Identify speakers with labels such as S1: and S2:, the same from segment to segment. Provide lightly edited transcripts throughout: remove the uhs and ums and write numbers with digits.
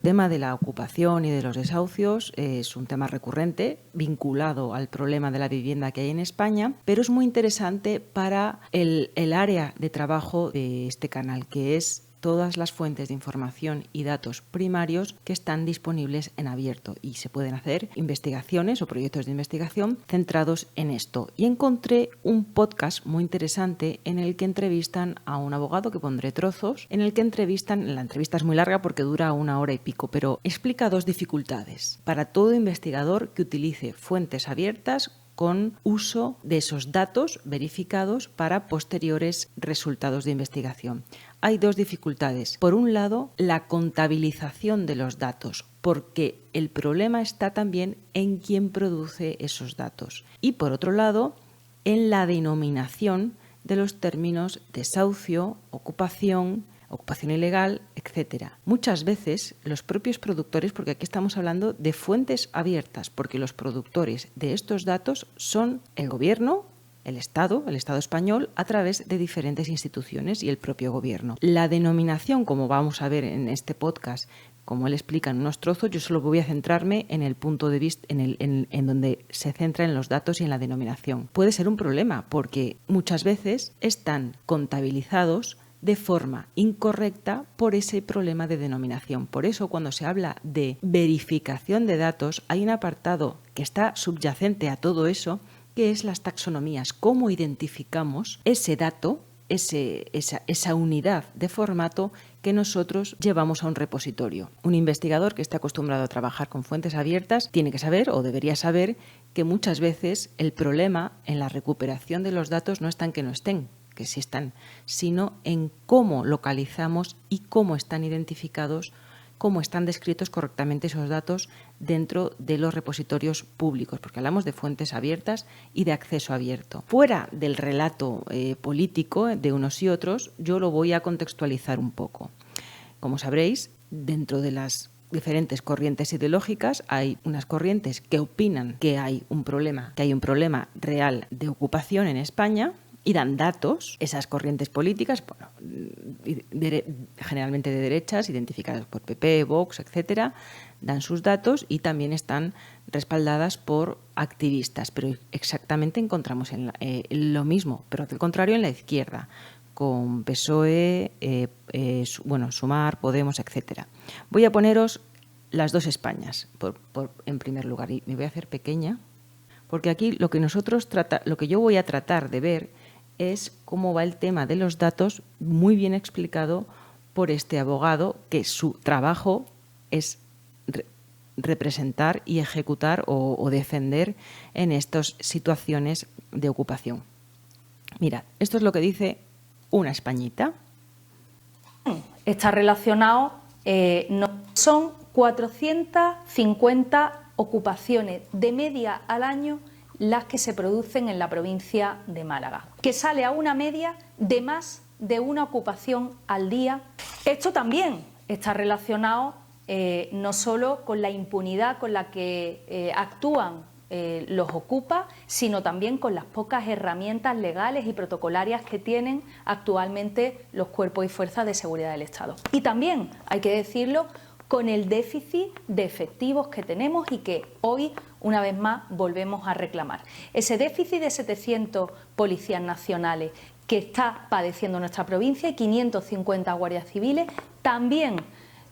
S1: El tema de la ocupación y de los desahucios es un tema recurrente vinculado al problema de la vivienda que hay en España, pero es muy interesante para el área de trabajo de este canal, que es todas las fuentes de información y datos primarios que están disponibles en abierto, y se pueden hacer investigaciones o proyectos de investigación centrados en esto. Y encontré un podcast muy interesante en el que entrevistan a un abogado, que pondré trozos, la entrevista es muy larga porque dura 1 hora y pico, pero explica 2 dificultades para todo investigador que utilice fuentes abiertas con uso de esos datos verificados para posteriores resultados de investigación. Hay 2 dificultades. Por un lado, la contabilización de los datos, porque el problema está también en quién produce esos datos. Y por otro lado, en la denominación de los términos desahucio, ocupación ilegal, etc. Muchas veces los propios productores, porque aquí estamos hablando de fuentes abiertas, porque los productores de estos datos son el gobierno, el Estado español, a través de diferentes instituciones y el propio gobierno. La denominación, como vamos a ver en este podcast, como él explica en unos trozos, yo solo voy a centrarme en el punto de vista, en donde se centra en los datos y en la denominación. Puede ser un problema porque muchas veces están contabilizados de forma incorrecta por ese problema de denominación. Por eso, cuando se habla de verificación de datos, hay un apartado que está subyacente a todo eso, que es las taxonomías. ¿Cómo identificamos ese dato, esa unidad de formato que nosotros llevamos a un repositorio? Un investigador que esté acostumbrado a trabajar con fuentes abiertas tiene que saber, o debería saber, que muchas veces el problema en la recuperación de los datos no está en que no estén, que sí están, sino en cómo localizamos y cómo están identificados, cómo están descritos correctamente esos datos dentro de los repositorios públicos, porque hablamos de fuentes abiertas y de acceso abierto. Fuera del relato político de unos y otros, yo lo voy a contextualizar un poco. Como sabréis, dentro de las diferentes corrientes ideológicas hay unas corrientes que opinan que hay un problema real de ocupación en España, y dan datos. Esas corrientes políticas, generalmente de derechas, identificadas por PP, Vox, etcétera, dan sus datos y también están respaldadas por activistas. Pero exactamente encontramos lo mismo, pero al contrario en la izquierda, con PSOE, Sumar, Podemos, etcétera. Voy a poneros las 2 Españas en primer lugar, y me voy a hacer pequeña, porque aquí lo que yo voy a tratar de ver es cómo va el tema de los datos, muy bien explicado por este abogado, que su trabajo es representar y ejecutar o defender en estas situaciones de ocupación. Mirad, esto es lo que dice una españita.
S2: Está relacionado, son 450 ocupaciones de media al año las que se producen en la provincia de Málaga, que sale a una media de más de una ocupación al día. Esto también está relacionado no solo con la impunidad con la que actúan los ocupas, sino también con las pocas herramientas legales y protocolarias que tienen actualmente los cuerpos y fuerzas de seguridad del Estado. Y también, hay que decirlo, con el déficit de efectivos que tenemos y que hoy, una vez más, volvemos a reclamar. Ese déficit de 700 policías nacionales que está padeciendo nuestra provincia y 550 guardias civiles también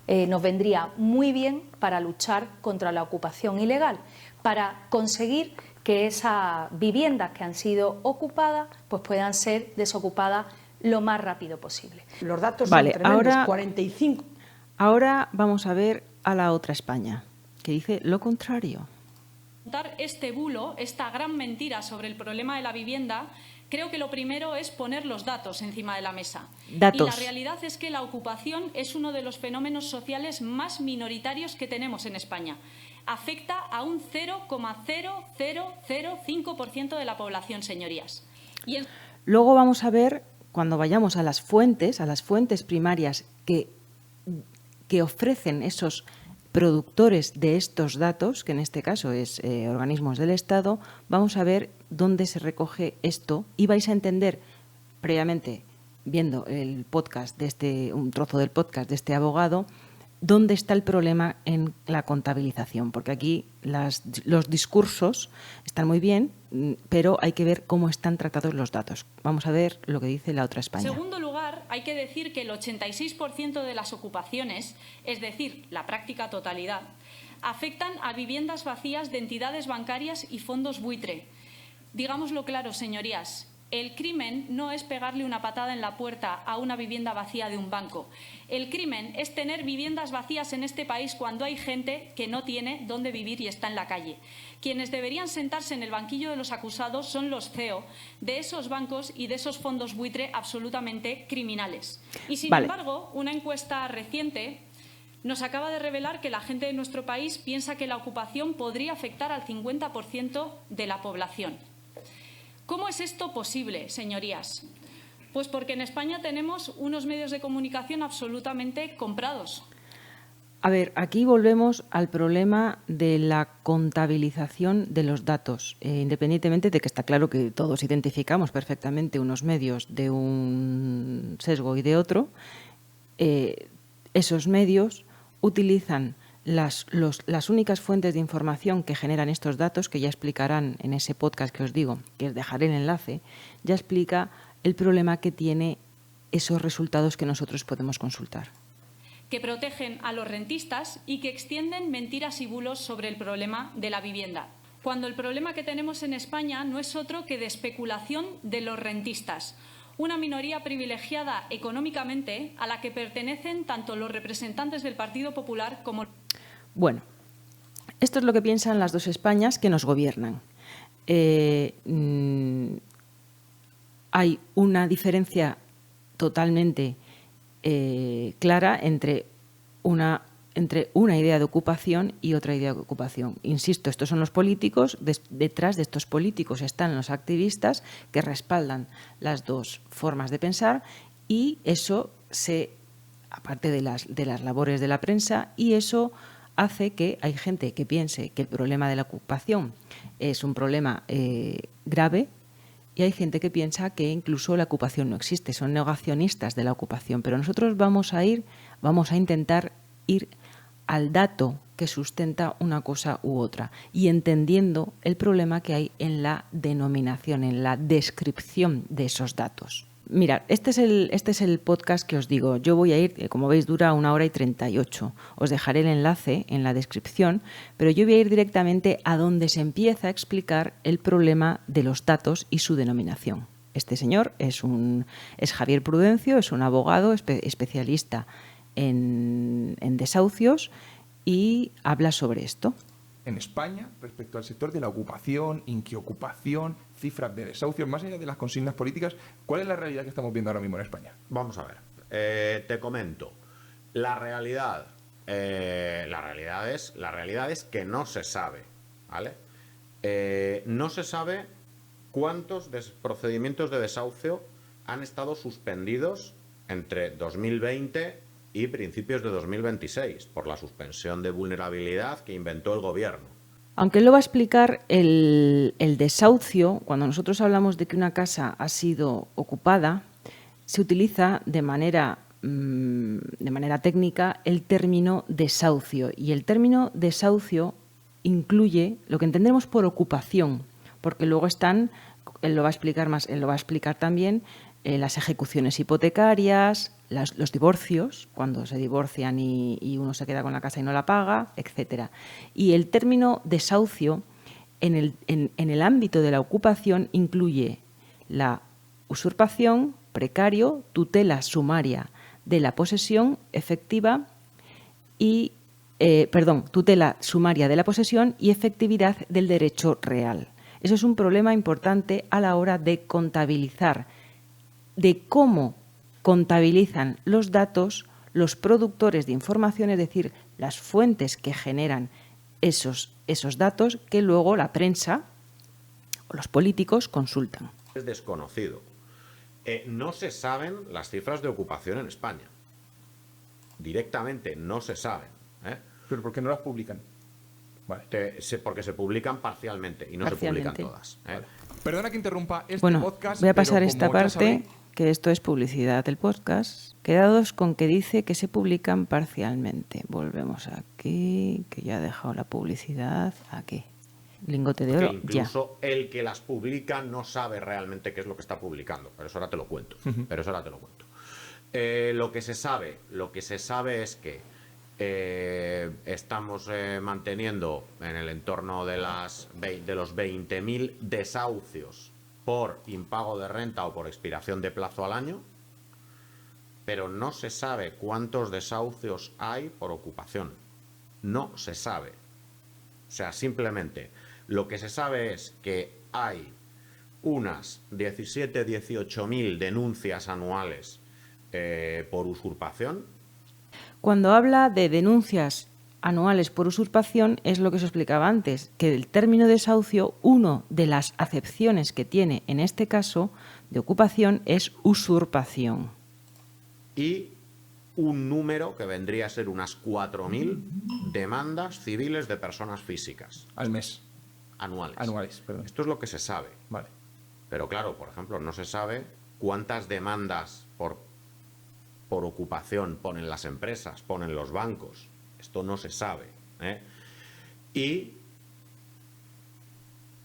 S2: nos vendría muy bien para luchar contra la ocupación ilegal, para conseguir que esas viviendas que han sido ocupadas pues puedan ser desocupadas lo más rápido posible.
S3: Los datos son tremendos, 45.
S1: Ahora vamos a ver a la otra España, que dice lo contrario.
S4: Este bulo, esta gran mentira sobre el problema de la vivienda, creo que lo primero es poner los datos encima de la mesa.
S1: Datos.
S4: Y la realidad es que la ocupación es uno de los fenómenos sociales más minoritarios que tenemos en España. Afecta a un 0,0005% de la población, señorías.
S1: Luego vamos a ver, cuando vayamos a las fuentes primarias que ofrecen esos productores de estos datos, que en este caso es organismos del Estado, vamos a ver dónde se recoge esto y vais a entender previamente, viendo el podcast un trozo del podcast de este abogado, dónde está el problema en la contabilización, porque aquí los discursos están muy bien, pero hay que ver cómo están tratados los datos. Vamos a ver lo que dice la otra España.
S4: En segundo lugar, hay que decir que el 86% de las ocupaciones, es decir, la práctica totalidad, afectan a viviendas vacías de entidades bancarias y fondos buitre. Digámoslo claro, señorías, el crimen no es pegarle una patada en la puerta a una vivienda vacía de un banco. El crimen es tener viviendas vacías en este país cuando hay gente que no tiene dónde vivir y está en la calle. Quienes deberían sentarse en el banquillo de los acusados son los CEO de esos bancos y de esos fondos buitre absolutamente criminales. Y sin embargo, una encuesta reciente nos acaba de revelar que la gente de nuestro país piensa que la ocupación podría afectar al 50% de la población. ¿Cómo es esto posible, señorías? Pues porque en España tenemos unos medios de comunicación absolutamente comprados.
S1: A ver, aquí volvemos al problema de la contabilización de los datos, independientemente de que está claro que todos identificamos perfectamente unos medios de un sesgo y de otro. Esos medios utilizan las únicas fuentes de información que generan estos datos, que ya explicarán en ese podcast que os digo, que os dejaré el enlace, ya explica el problema que tiene esos resultados que nosotros podemos consultar.
S4: Que protegen a los rentistas y que extienden mentiras y bulos sobre el problema de la vivienda. Cuando el problema que tenemos en España no es otro que de especulación de los rentistas, una minoría privilegiada económicamente a la que pertenecen tanto los representantes del Partido Popular como...
S1: Bueno, esto es lo que piensan las dos Españas que nos gobiernan. Hay una diferencia totalmente clara entre una idea de ocupación y otra idea de ocupación. Insisto, estos son los políticos, detrás de estos políticos están los activistas que respaldan las dos formas de pensar y eso aparte de las labores de la prensa, y eso hace que hay gente que piense que el problema de la ocupación es un problema grave y hay gente que piensa que incluso la ocupación no existe, son negacionistas de la ocupación. Pero nosotros vamos a intentar ir al dato que sustenta una cosa u otra y entendiendo el problema que hay en la denominación, en la descripción de esos datos. Mirad, este es el podcast que os digo. Yo voy a ir, como veis, dura 1 hora y 38. Os dejaré el enlace en la descripción, pero yo voy a ir directamente a donde se empieza a explicar el problema de los datos y su denominación. Este señor es Javier Prudencio, es un abogado especialista en desahucios y habla sobre esto.
S5: En España, respecto al sector de la ocupación, inquiocupación, cifras de desahucios, más allá de las consignas políticas, ¿cuál es la realidad que estamos viendo ahora mismo en España?
S6: Vamos a ver, te comento. La realidad es que no se sabe, ¿vale? No se sabe cuántos procedimientos de desahucio han estado suspendidos entre 2020 y principios de 2026 por la suspensión de vulnerabilidad que inventó el gobierno.
S1: Aunque él lo va a explicar, el desahucio, cuando nosotros hablamos de que una casa ha sido ocupada, se utiliza de manera técnica el término desahucio. Y el término desahucio incluye lo que entendemos por ocupación, porque luego él lo va a explicar también, las ejecuciones hipotecarias, los divorcios, cuando se divorcian y uno se queda con la casa y no la paga, etcétera. Y el término desahucio en el ámbito de la ocupación incluye la usurpación, precario, tutela sumaria de la posesión efectiva y tutela sumaria de la posesión y efectividad del derecho real. Eso es un problema importante a la hora de contabilizar, de cómo contabilizan los datos los productores de información, es decir, las fuentes que generan esos datos que luego la prensa o los políticos consultan.
S6: Es desconocido. No se saben las cifras de ocupación en España. Directamente no se saben.
S5: ¿Pero por qué no las publican? Vale.
S6: Porque se publican parcialmente y no se publican todas.
S5: Vale. Perdona que interrumpa este
S1: bueno,
S5: podcast.
S1: Voy a pasar esta parte que esto es publicidad del podcast, quedados con que dice que se publican parcialmente. Volvemos aquí, que ya ha dejado la publicidad aquí. Lingote de oro,
S6: incluso el que las publica no sabe realmente qué es lo que está publicando. Pero eso ahora te lo cuento. Lo que se sabe es que estamos manteniendo en el entorno de los 20.000 desahucios por impago de renta o por expiración de plazo al año, pero no se sabe cuántos desahucios hay por ocupación. No se sabe. O sea, simplemente lo que se sabe es que hay unas 18.000 denuncias anuales por usurpación.
S1: Cuando habla de denuncias anuales por usurpación, es lo que os explicaba antes, que el término desahucio, una de las acepciones que tiene en este caso de ocupación es usurpación.
S6: Y un número que vendría a ser unas 4.000 demandas civiles de personas físicas.
S5: Al mes.
S6: Anuales,
S5: perdón.
S6: Esto es lo que se sabe.
S5: Vale.
S6: Pero claro, por ejemplo, no se sabe cuántas demandas por ocupación ponen las empresas, ponen los bancos. Esto no se sabe. Y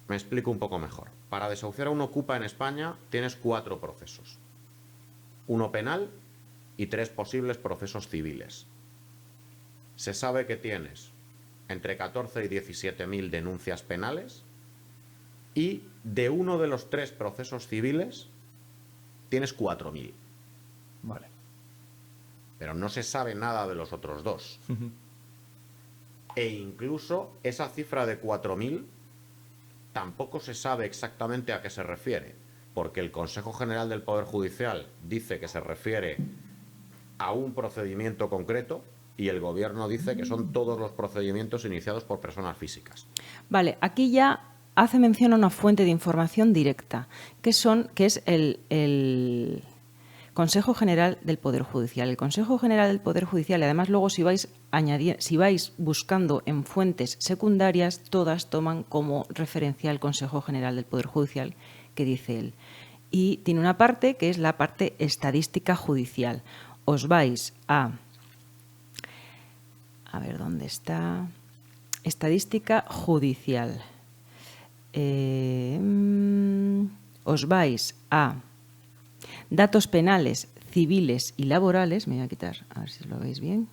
S6: me explico un poco mejor. Para desahuciar a un ocupa en España tienes 4 procesos. 1 penal y 3 posibles procesos civiles. Se sabe que tienes entre 14 y 17.000 denuncias penales y de uno de los 3 procesos civiles tienes 4.000.
S5: Vale.
S6: Pero no se sabe nada de los otros 2. E incluso esa cifra de 4.000 tampoco se sabe exactamente a qué se refiere, porque el Consejo General del Poder Judicial dice que se refiere a un procedimiento concreto y el Gobierno dice que son todos los procedimientos iniciados por personas físicas.
S1: Vale, aquí ya hace mención a una fuente de información directa, que es el Consejo General del Poder Judicial. El Consejo General del Poder Judicial, y además luego si vais buscando en fuentes secundarias, todas toman como referencia el Consejo General del Poder Judicial, que dice él. Y tiene una parte que es la parte estadística judicial. Os vais a ver dónde está. Estadística judicial. Os vais a datos penales, civiles y laborales. Me voy a quitar, a ver si lo veis bien.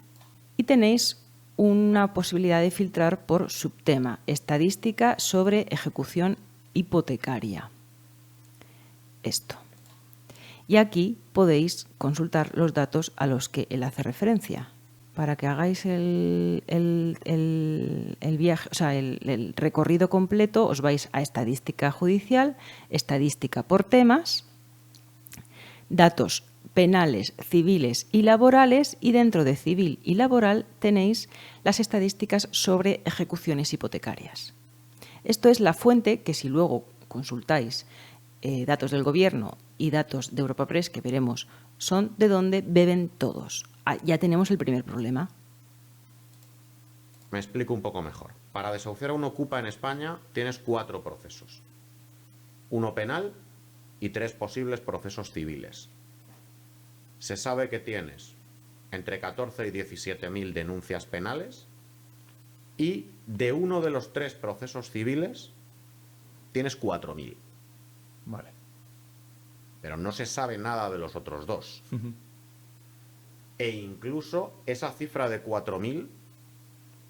S1: Y tenéis una posibilidad de filtrar por subtema. Estadística sobre ejecución hipotecaria. Esto. Y aquí podéis consultar los datos a los que él hace referencia. Para que hagáis el viaje, o sea, el recorrido completo, os vais a estadística judicial, estadística por temas, datos penales, civiles y laborales, y dentro de civil y laboral tenéis las estadísticas sobre ejecuciones hipotecarias. Esto es la fuente que, si luego consultáis datos del Gobierno y datos de Europa Press, que veremos, son de donde beben todos. Ya tenemos el primer problema.
S6: Me explico un poco mejor. Para desahuciar a un ocupa en España tienes 4 procesos. 1 penal y 3 posibles procesos civiles. Se sabe que tienes entre 14 y 17.000 denuncias penales y de uno de los 3 procesos civiles tienes 4.000.
S5: Vale.
S6: Pero no se sabe nada de los otros 2. E incluso esa cifra de 4.000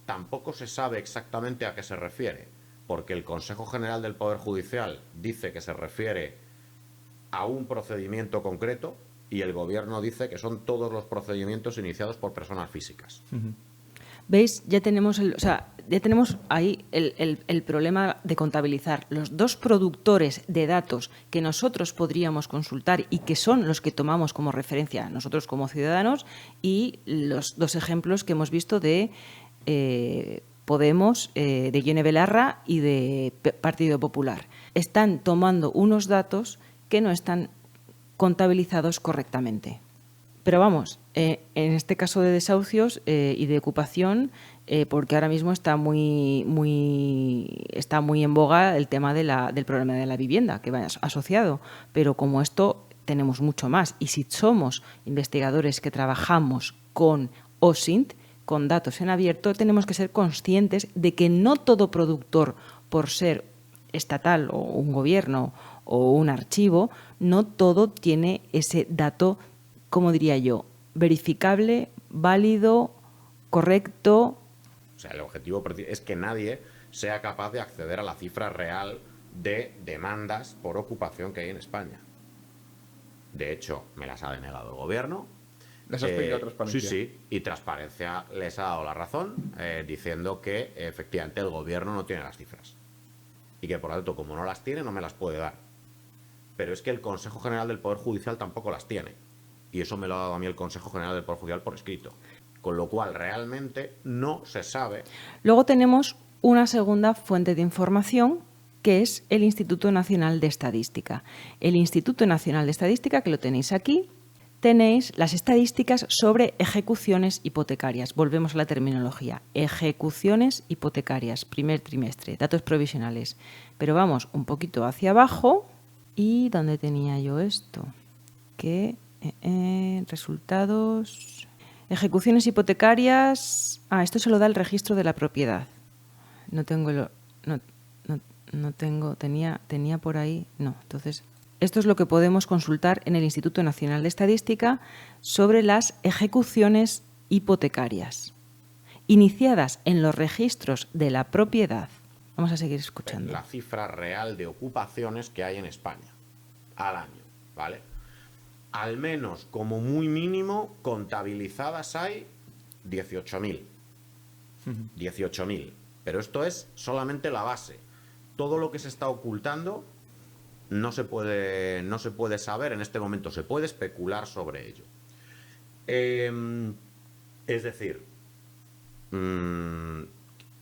S6: tampoco se sabe exactamente a qué se refiere, porque el Consejo General del Poder Judicial dice que se refiere a un procedimiento concreto y el Gobierno dice que son todos los procedimientos iniciados por personas físicas.
S1: ¿Veis? Ya tenemos ahí el problema de contabilizar los 2 productores de datos que nosotros podríamos consultar y que son los que tomamos como referencia nosotros como ciudadanos, y los 2 ejemplos que hemos visto de Podemos, de Ione Belarra y de Partido Popular. Están tomando unos datos que no están contabilizados correctamente. Pero vamos, en este caso de desahucios y de ocupación, porque ahora mismo está muy en boga el tema del problema de la vivienda que va asociado, pero como esto tenemos mucho más. Y si somos investigadores que trabajamos con OSINT, con datos en abierto, tenemos que ser conscientes de que no todo productor, por ser estatal o un gobierno o un archivo, no todo tiene ese dato, como diría yo, verificable, válido, correcto.
S6: O sea, el objetivo es que nadie sea capaz de acceder a la cifra real de demandas por ocupación que hay en España. De hecho, me las ha denegado el gobierno.
S5: ¿Les has pedido transparencia?
S6: Sí, y Transparencia les ha dado la razón, diciendo que efectivamente el gobierno no tiene las cifras. Y que por lo tanto, como no las tiene, no me las puede dar. Pero es que el Consejo General del Poder Judicial tampoco las tiene. Y eso me lo ha dado a mí el Consejo General del Poder Judicial por escrito. Con lo cual, realmente no se sabe.
S1: Luego tenemos una segunda fuente de información, que es el Instituto Nacional de Estadística. El Instituto Nacional de Estadística, que lo tenéis aquí, tenéis las estadísticas sobre ejecuciones hipotecarias. Volvemos a la terminología. Ejecuciones hipotecarias, primer trimestre, datos provisionales. Pero vamos un poquito hacia abajo. ¿Y dónde tenía yo esto? Que resultados... Ejecuciones hipotecarias... esto se lo da el registro de la propiedad. No tengo... No tengo... Tenía por ahí... No, entonces... Esto es lo que podemos consultar en el Instituto Nacional de Estadística sobre las ejecuciones hipotecarias iniciadas en los registros de la propiedad. Vamos a seguir escuchando.
S6: La cifra real de ocupaciones que hay en España al año, ¿vale? Al menos, como muy mínimo, contabilizadas hay 18.000. 18.000. Pero esto es solamente la base. Todo lo que se está ocultando no se puede saber en este momento, se puede especular sobre ello. Es decir,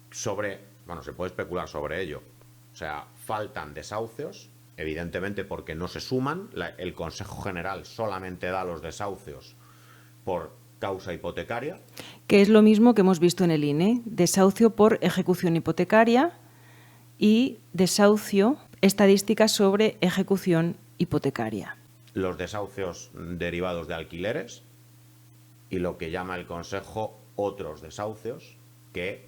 S6: se puede especular sobre ello. O sea, faltan desahucios, evidentemente porque no se suman. El Consejo General solamente da los desahucios por causa hipotecaria.
S1: Que es lo mismo que hemos visto en el INE, desahucio por ejecución hipotecaria y desahucio estadísticas sobre ejecución hipotecaria.
S6: Los desahucios derivados de alquileres y lo que llama el Consejo otros desahucios que,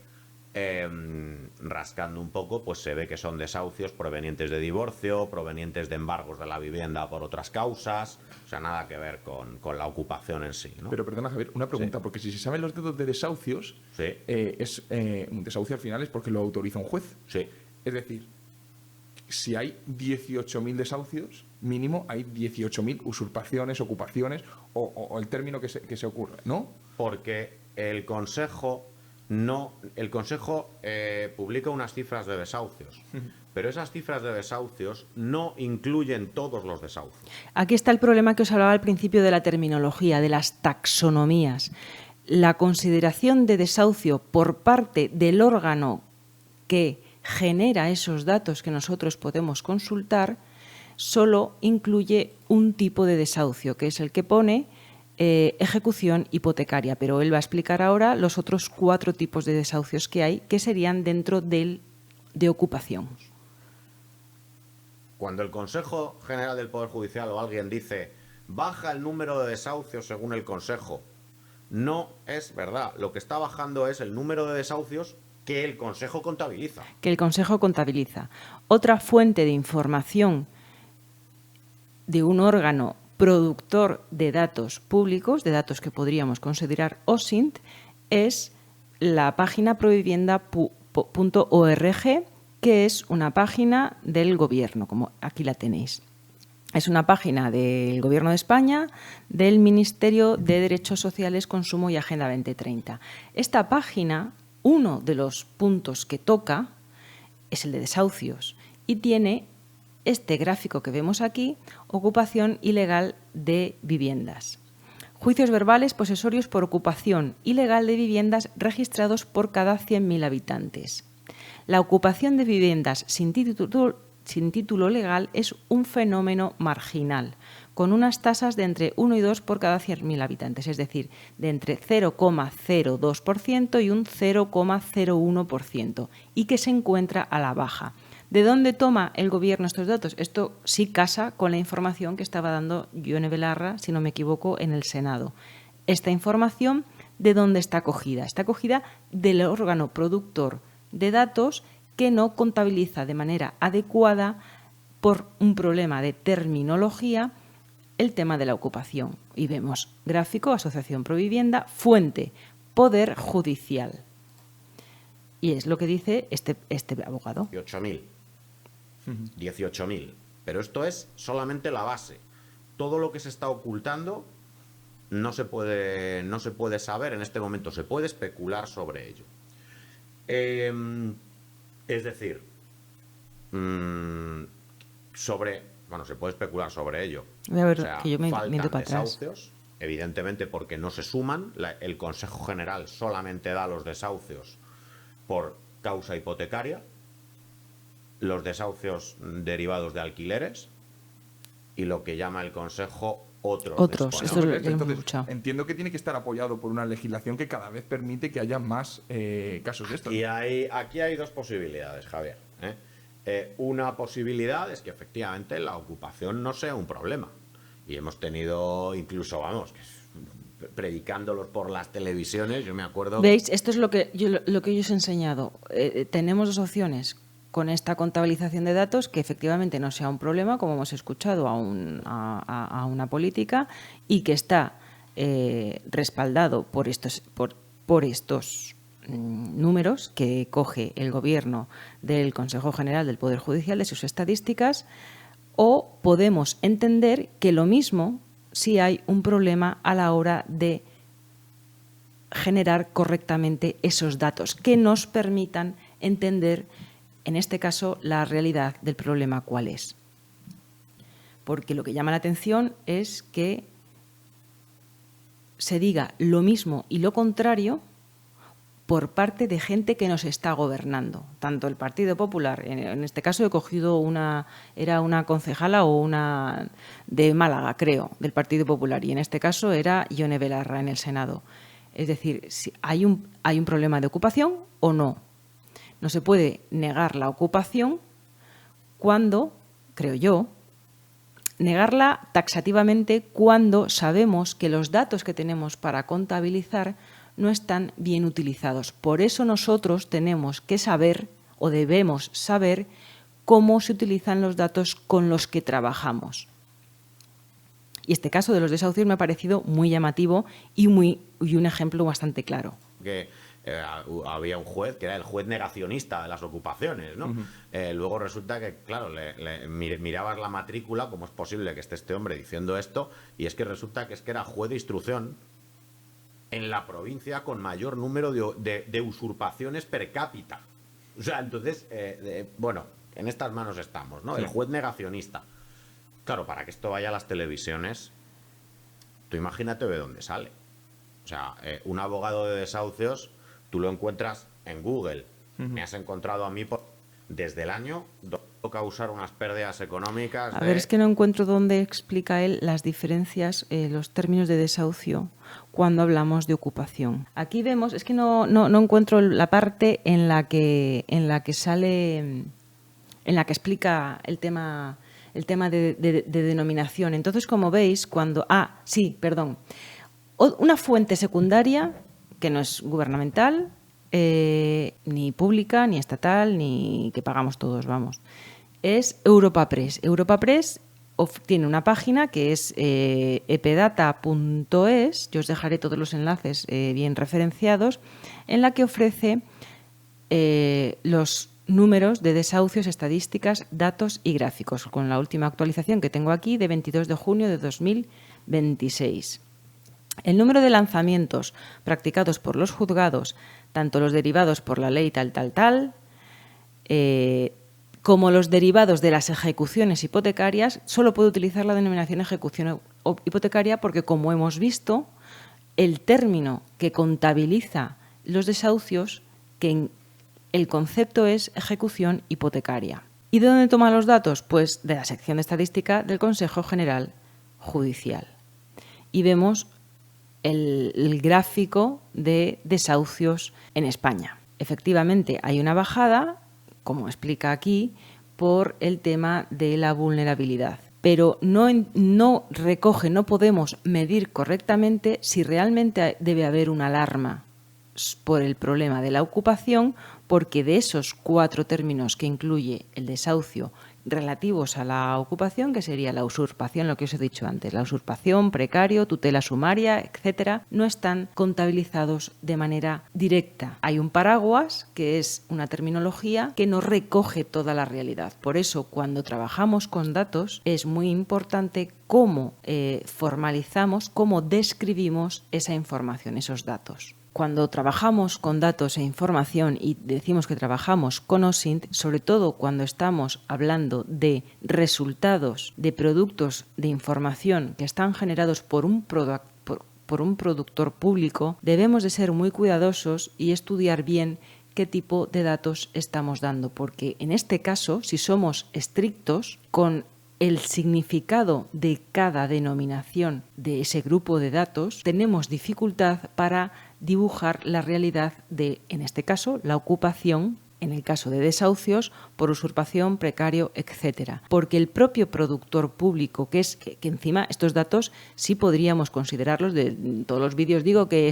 S6: rascando un poco, pues se ve que son desahucios provenientes de divorcio, provenientes de embargos de la vivienda por otras causas, o sea, nada que ver con la ocupación en sí, ¿no?
S5: Pero perdona, Javier, una pregunta,
S6: Sí.
S5: porque si se saben los datos de desahucios,
S6: Sí.
S5: Un desahucio al final es porque lo autoriza un juez.
S6: Sí.
S5: Es decir, si hay 18.000 desahucios, mínimo hay 18.000 usurpaciones, ocupaciones o el término que se ocurra, ¿no?
S6: Porque el Consejo publica unas cifras de desahucios, pero esas cifras de desahucios no incluyen todos los desahucios.
S1: Aquí está el problema que os hablaba al principio de la terminología, de las taxonomías. La consideración de desahucio por parte del órgano que genera esos datos que nosotros podemos consultar solo incluye un tipo de desahucio, que es el que pone ejecución hipotecaria, pero él va a explicar ahora los otros 4 tipos de desahucios que hay, que serían dentro de ocupación.
S6: Cuando el Consejo General del Poder Judicial o alguien dice baja el número de desahucios según el Consejo, no es verdad. Lo que está bajando es el número de desahucios que el Consejo contabiliza.
S1: Que el Consejo contabiliza. Otra fuente de información de un órgano productor de datos públicos, de datos que podríamos considerar OSINT, es la página provivienda.org, que es una página del Gobierno, como aquí la tenéis. Es una página del Gobierno de España, del Ministerio de Derechos Sociales, Consumo y Agenda 2030. Esta página, uno de los puntos que toca es el de desahucios y tiene este gráfico que vemos aquí, ocupación ilegal de viviendas. Juicios verbales posesorios por ocupación ilegal de viviendas registrados por cada 100.000 habitantes. La ocupación de viviendas sin título legal es un fenómeno marginal, con unas tasas de entre 1 y 2 por cada 100.000 habitantes, es decir, de entre 0,02% y un 0,01%, y que se encuentra a la baja. ¿De dónde toma el Gobierno estos datos? Esto sí casa con la información que estaba dando Ione Belarra, si no me equivoco, en el Senado. Esta información, ¿de dónde está cogida? Está cogida del órgano productor de datos que no contabiliza de manera adecuada por un problema de terminología el tema de la ocupación. Y vemos gráfico, Asociación Provivienda, fuente, Poder Judicial. Y es lo que dice este abogado.
S6: 18.000. 18.000. Pero esto es solamente la base. Todo lo que se está ocultando no se puede saber en este momento. Se puede especular sobre ello. Es decir, se puede especular sobre ello.
S1: Voy a ver,
S6: o sea,
S1: que yo me
S6: faltan
S1: miento para atrás.
S6: desahucios, evidentemente porque no se suman. El Consejo General solamente da los desahucios por causa hipotecaria, los desahucios derivados de alquileres y lo que llama el Consejo otros.
S1: Esto es lo que hemos
S5: Entonces,
S1: escuchado.
S5: entiendo que tiene que estar apoyado por una legislación que cada vez permite que haya más casos de estos.
S6: Y aquí hay dos posibilidades, Javier. Una posibilidad es que efectivamente la ocupación no sea un problema. Y hemos tenido incluso, predicándolos por las televisiones, yo me acuerdo...
S1: ¿Veis? Esto es lo que yo os he enseñado. Tenemos dos opciones. Con esta contabilización de datos, que efectivamente no sea un problema, como hemos escuchado, a una política, y que está respaldado por estos números que coge el Gobierno del Consejo General del Poder Judicial, de sus estadísticas, o podemos entender que lo mismo si hay un problema a la hora de generar correctamente esos datos que nos permitan entender, en este caso, la realidad del problema cuál es. Porque lo que llama la atención es que se diga lo mismo y lo contrario por parte de gente que nos está gobernando. Tanto el Partido Popular, en este caso he cogido era una concejala o una de Málaga, creo, del Partido Popular, y en este caso era Ione Belarra en el Senado. Es decir, si hay un problema de ocupación o no. No se puede negar la ocupación cuando, creo yo, negarla taxativamente cuando sabemos que los datos que tenemos para contabilizar no están bien utilizados. Por eso nosotros tenemos que saber o debemos saber cómo se utilizan los datos con los que trabajamos. Y este caso de los desahucios me ha parecido muy llamativo y un ejemplo bastante claro.
S6: Había un juez que era el juez negacionista de las ocupaciones, ¿no? Luego resulta que, claro, mirabas la matrícula, ¿cómo es posible que esté este hombre diciendo esto? Y es que resulta que era juez de instrucción en la provincia con mayor número de usurpaciones per cápita. O sea, entonces, en estas manos estamos, ¿no? Sí. El juez negacionista. Claro, para que esto vaya a las televisiones, tú imagínate de dónde sale. O sea, un abogado de desahucios, tú lo encuentras en Google. Me has encontrado a mí desde el año causar unas pérdidas económicas.
S1: A ver, es que no encuentro dónde explica él las diferencias, los términos de desahucio cuando hablamos de ocupación. Aquí vemos, es que no encuentro la parte en la que sale, en la que explica el tema de denominación. Entonces, como veis, una fuente secundaria que no es gubernamental, ni pública, ni estatal, ni que pagamos todos, es Europa Press. Europa Press tiene una página que es epdata.es, yo os dejaré todos los enlaces bien referenciados, en la que ofrece los números de desahucios, estadísticas, datos y gráficos, con la última actualización que tengo aquí de 22 de junio de 2026. El número de lanzamientos practicados por los juzgados, tanto los derivados por la ley como los derivados de las ejecuciones hipotecarias, solo puede utilizar la denominación ejecución hipotecaria porque, como hemos visto, el término que contabiliza los desahucios, el concepto es ejecución hipotecaria. ¿Y de dónde toma los datos? Pues de la sección de estadística del Consejo General Judicial. Y vemos el gráfico de desahucios en España. Efectivamente, hay una bajada, como explica aquí, por el tema de la vulnerabilidad. Pero no recoge, no podemos medir correctamente si realmente debe haber una alarma por el problema de la ocupación, porque de esos 4 términos que incluye el desahucio relativos a la ocupación, que sería la usurpación, lo que os he dicho antes, la usurpación, precario, tutela sumaria, etcétera, no están contabilizados de manera directa. Hay un paraguas, que es una terminología que no recoge toda la realidad. Por eso, cuando trabajamos con datos, es muy importante cómo formalizamos, cómo describimos esa información, esos datos. Cuando trabajamos con datos e información y decimos que trabajamos con OSINT, sobre todo cuando estamos hablando de resultados de productos de información que están generados por un productor público, debemos de ser muy cuidadosos y estudiar bien qué tipo de datos estamos dando, porque en este caso, si somos estrictos con el significado de cada denominación de ese grupo de datos, tenemos dificultad para dibujar la realidad de, en este caso, la ocupación, en el caso de desahucios, por usurpación, precario, etcétera. Porque el propio productor público, que encima estos datos sí podríamos considerarlos, de todos los vídeos digo que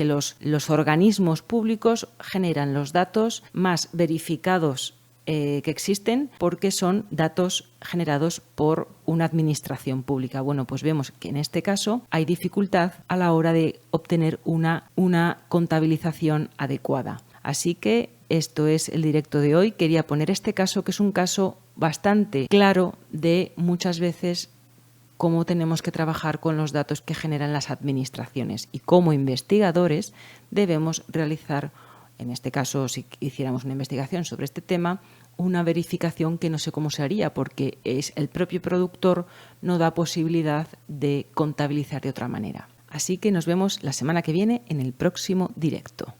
S1: los organismos públicos generan los datos más verificados que existen, porque son datos generados por una administración pública. Bueno, pues vemos que en este caso hay dificultad a la hora de obtener una contabilización adecuada. Así que esto es el directo de hoy. Quería poner este caso, que es un caso bastante claro de muchas veces cómo tenemos que trabajar con los datos que generan las administraciones, y como investigadores debemos realizar, en este caso, si hiciéramos una investigación sobre este tema, una verificación que no sé cómo se haría, porque es el propio productor no da posibilidad de contabilizar de otra manera. Así que nos vemos la semana que viene en el próximo directo.